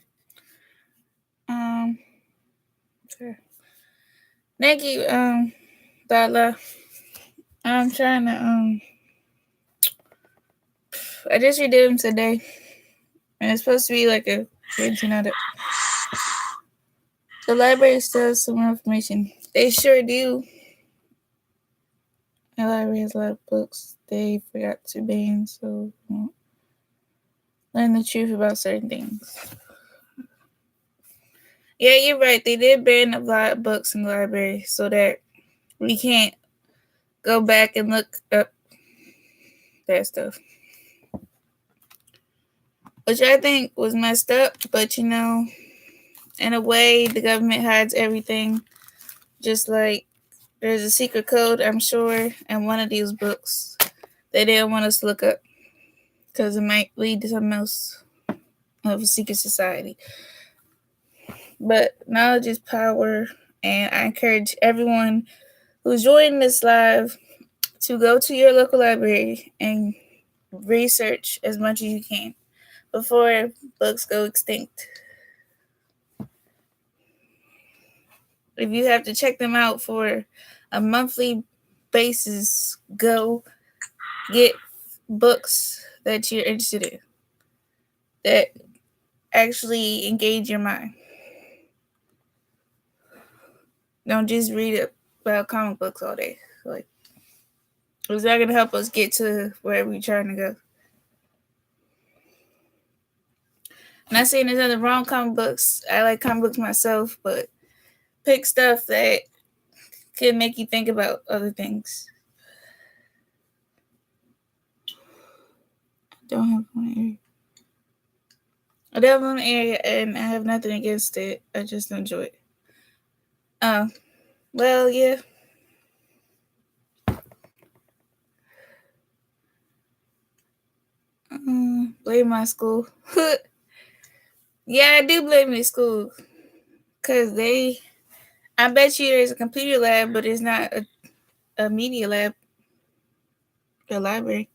Sure. Thank you, Dala. I'm trying to I just redid them today. And it's supposed to be like a routine of it. The library still has some more information. They sure do. The library has a lot of books they forgot to ban, so learn the truth about certain things. Yeah, you're right. They did ban a lot of books in the library so that we can't go back and look up that stuff. Which I think was messed up, but in a way, the government hides everything. Just like there's a secret code, I'm sure, in one of these books they didn't want us to look up because it might lead to something else of a secret society. But knowledge is power, and I encourage everyone who's joining this live to go to your local library and research as much as you can before books go extinct. If you have to check them out for a monthly basis, go get books that you're interested in that actually engage your mind. Don't just read about comic books all day. Like, it's not going to help us get to wherever we're trying to go. I'm not saying there's nothing wrong with comic books. I like comic books myself, but pick stuff that can make you think about other things. I don't have one area. I don't have one area, and I have nothing against it. I just enjoy it. Well, yeah. Blame my school. Yeah, I do blame the school. Because I bet you there's a computer lab, but it's not a media lab. A library.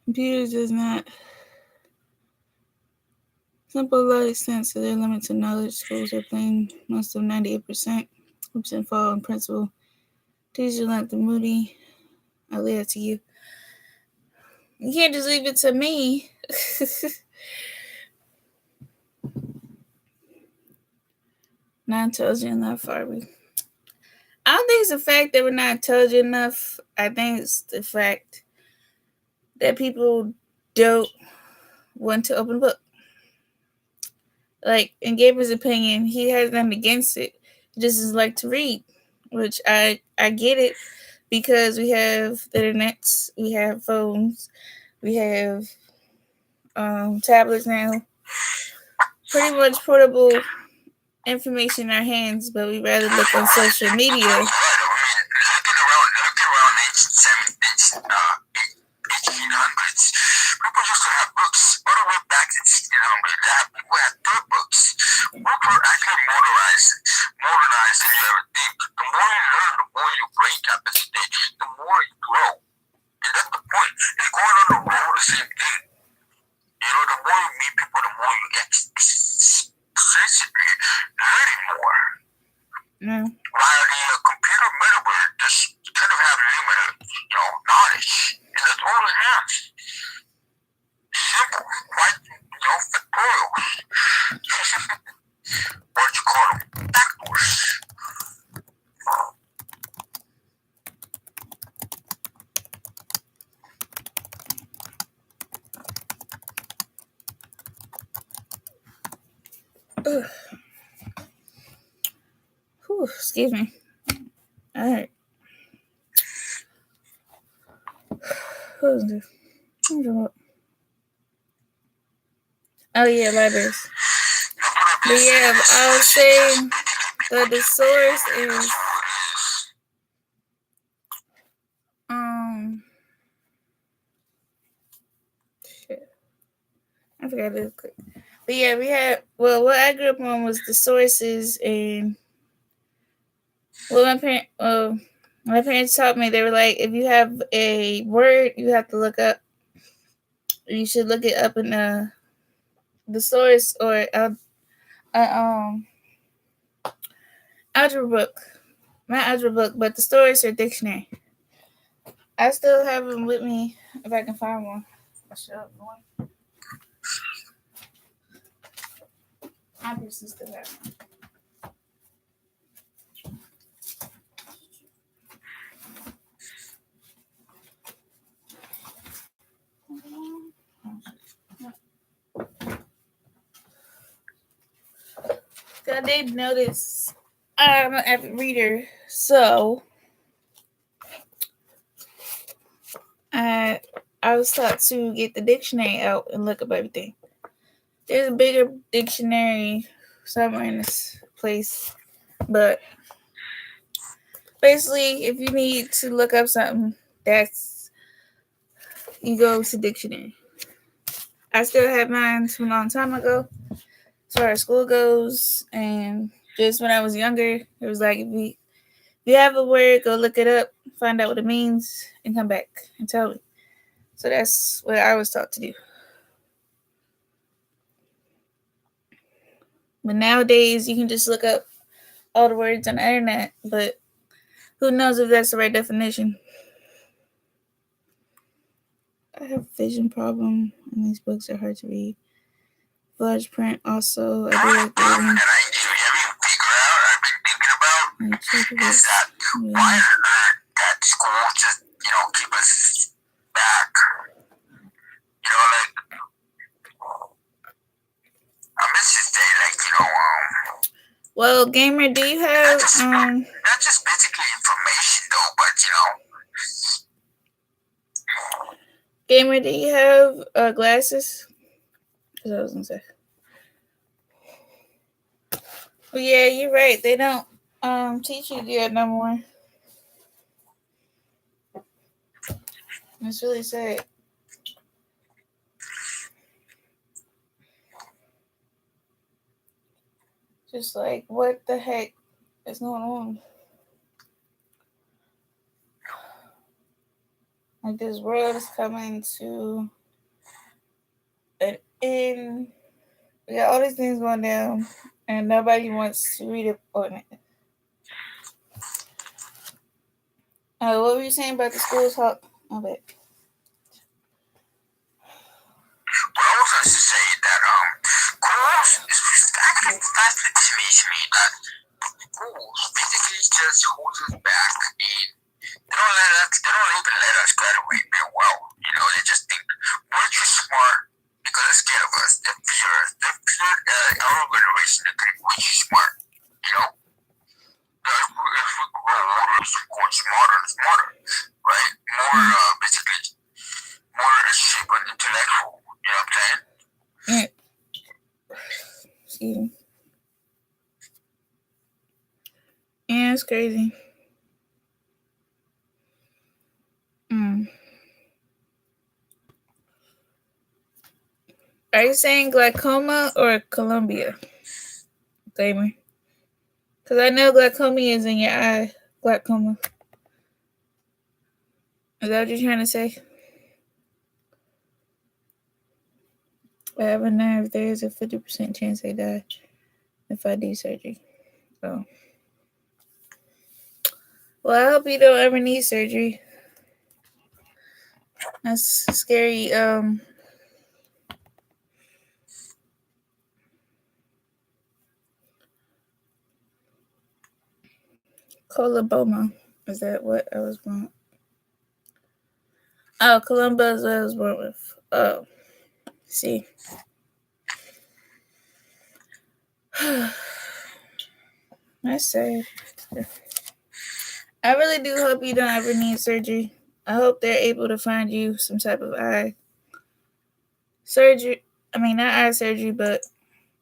Computers is not simple logic sense, so they're limited knowledge. Schools are playing most of 98%. Hobson fall in principle. Teachers like the moody. I'll leave it to you. You can't just leave it to me. Not intelligent enough, are we? I don't think it's the fact that we're not intelligent enough. I think it's the fact that people don't want to open a book. Like, in Gabriel's opinion, he has nothing against it. He just doesn't like to read, which I get it because we have the internets, we have phones, we have tablets now. Pretty much portable information in our hands, but we rather look on social media. Look around 1800s. People used to have books all the way back to 1600s. People had third books. Books were actually modernized than you ever think. The more you learn, the more your brain capacity, the more you grow. And that's the point. And going on the road, the same thing. The more you meet people, the more you excessively learning more. No. While the computer metaverse just kind of have limited, knowledge. And that's all it has. Simple, quite, factorials. What you call them? Factors. Whew, excuse me. All right. Who's this? Oh yeah, libraries. But yeah, I was saying that the source is um shit. I forgot this quick. But yeah, we had what I grew up on was the sources and well my parents taught me they were like if you have a word you have to look up you should look it up in the source or algebra book. Not algebra book, but the source or dictionary. I still have them with me if I can find one. I should have one. Obviously still have one. I did notice I'm an avid reader, so I I was taught to get the dictionary out and look up everything. There's a bigger dictionary somewhere in this place, but basically, if you need to look up something, that's you go to dictionary. I still have mine from a long time ago, as far as school goes, and just when I was younger, it was like if you have a word, go look it up, find out what it means, and come back and tell me. So that's what I was taught to do. But nowadays, you can just look up all the words on the internet, but who knows if that's the right definition? I have a vision problem, and these books are hard to read. Large print, also, I do like reading. And I figure out, I've been thinking about, is that why on earth that school just, keep us back? Like, I miss this day, Well, gamer, do you have not just basically information though, but gamer, do you have glasses? Because I was gonna say. Well, yeah, you're right. They don't teach you that no more. It's really sad. Just like, what the heck is going on? Like, this world is coming to an end. We got all these things going down, and nobody wants to read up on it. What were you saying about the schools? My bad. Well, I was going to say that schools is actually fascinating to me that schools basically just hold us back and they don't even let us graduate real well. They just think we're too smart because they're scared of us. They fear us. They fear our generation. They think we're too smart. If we grow older, we're smarter and smarter, right? More basically more shape and intellectual. You know what I'm saying? Excuse me. Yeah, it's crazy. Are you saying glaucoma or Columbia? Gamer. Because I know glaucoma is in your eye. Glaucoma. Is that what you're trying to say? I have a nerve. There is a 50% chance I die if I do surgery. So, well, I hope you don't ever need surgery. That's scary. Coloboma. Is that what I was born? Oh, Columbus I was born with. Oh, see. That's sad. I really do hope you don't ever need surgery. I hope they're able to find you some type of eye surgery. I mean, not eye surgery, but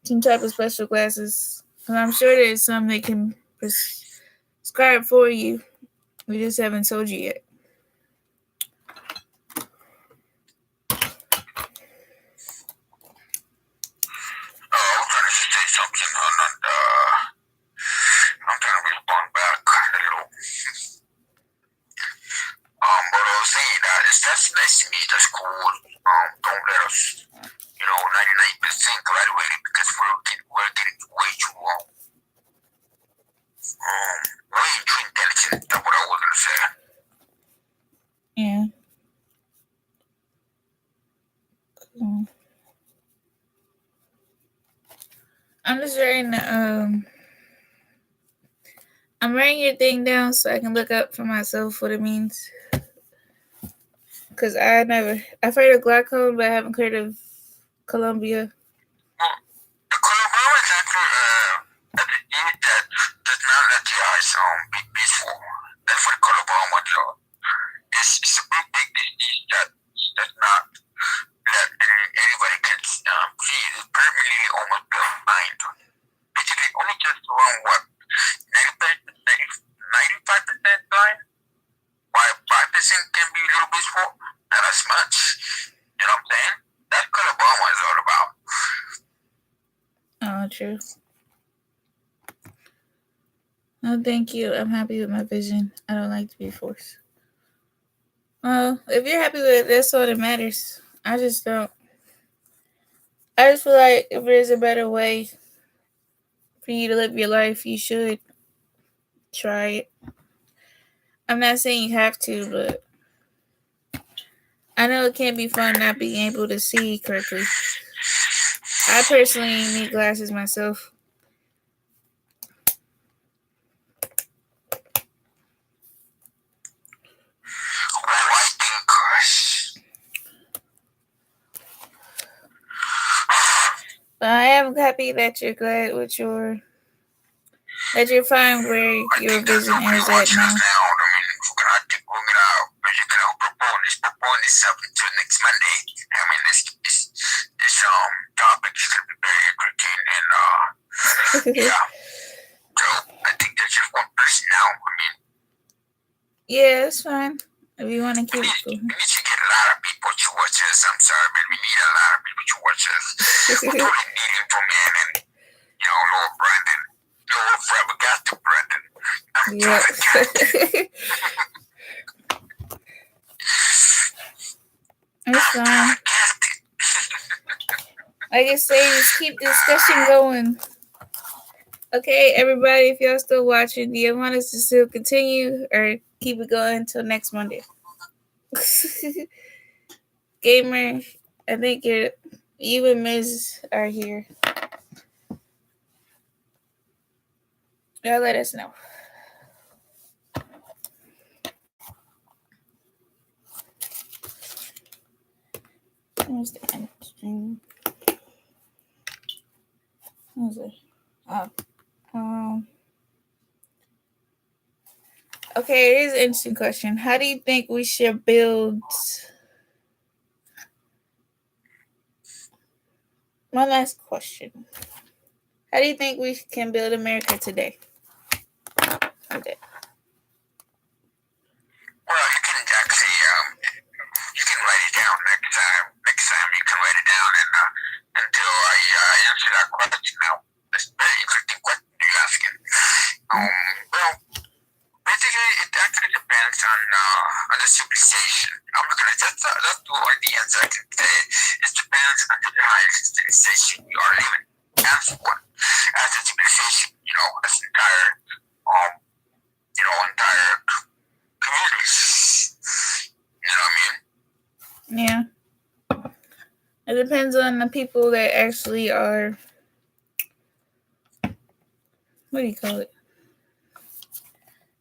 some type of special glasses. And I'm sure there's some they can prescribe for you. We just haven't told you yet. I was trying to say something and I'm trying to respond back. Hello. But I was saying that that's nice to me. That's cool. Don't let us, 99% graduated because we're getting way too way too intelligent. That's what I was gonna say. Yeah. Cool. I'm just writing. I'm writing your thing down so I can look up for myself what it means. Cause I've heard of glaucoma, but I haven't heard of Columbia. The Colorado is actually that does not let the eyes be peaceful. That's what Colorado it's a big disease that does not let anybody can see. It's permanently almost blind. Basically, only just around what 95% blind. While 5% can be a little peaceful, not as much. You know what I'm saying? That's Colorado is all about. Oh, true. No, thank you. I'm happy with my vision. I don't like to be forced. Well, if you're happy with it, that's all that matters. I just don't. I just feel like if there's a better way for you to live your life, you should try it. I'm not saying you have to, but I know it can be fun not being able to see correctly. I personally need glasses myself. But I am happy that you're glad with that you're fine where your vision is at now. Something to next Monday. I mean, this topic is gonna be very entertaining and yeah. So I think there's just one person now. I mean, yeah, that's fine. If you want to keep it cool. We need to get a lot of people to watch us. I'm sorry, but we need a lot of people to watch us. We totally need it for man and Lord Brandon, Lord Flabbergasted Brandon. Yeah. It's fine. Like I say, just keep the discussion going. Okay, everybody, if y'all still watching, do you want us to still continue or keep it going until next Monday? Gamer, I think you and Ms. are here. Y'all let us know. Where's the end stream? Where's it? Oh. Okay, it is an interesting question. How do you think we should build? My last question. How do you think we can build America today? Okay. Well, you can actually you can write it down next time. Next time you can write it down and until I answer that question. Now, it's a very interesting question you're asking. Well, basically, it actually depends on the civilization. I'm not gonna just do all the answer I can say. It depends on the higher civilization you are living. As one, as a civilization, as entire entire communities. You know what I mean? Yeah. It depends on the people that actually are. What do you call it?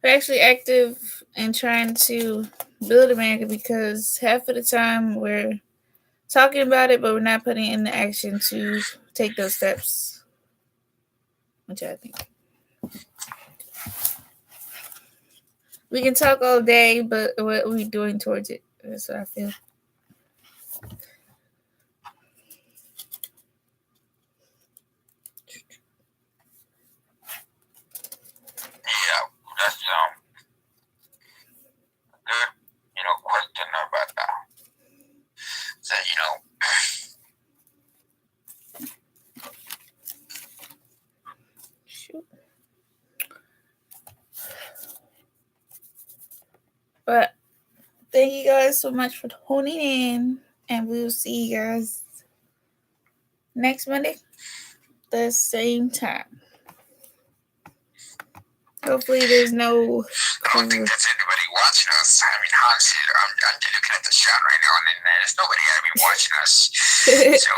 They're actually active in trying to build America, because half of the time we're talking about it, but we're not putting in the action to take those steps, which I think. We can talk all day, but what are we doing towards it? That's what I feel. That's good, question about that. So, Shoot. But thank you guys so much for tuning in, and we will see you guys next Monday, the same time. Hopefully, there's no. I don't think there's anybody watching us. I mean, honestly, I'm just looking at the shot right now, and there's nobody watching us. So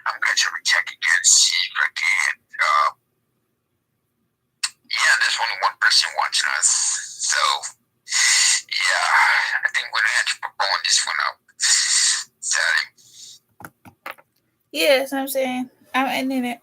I'm going to check again, see if I can. Yeah, there's only one person watching us. So, yeah, I think we're going to have to postpone this one up. Sorry. Yes, I'm saying I'm ending it.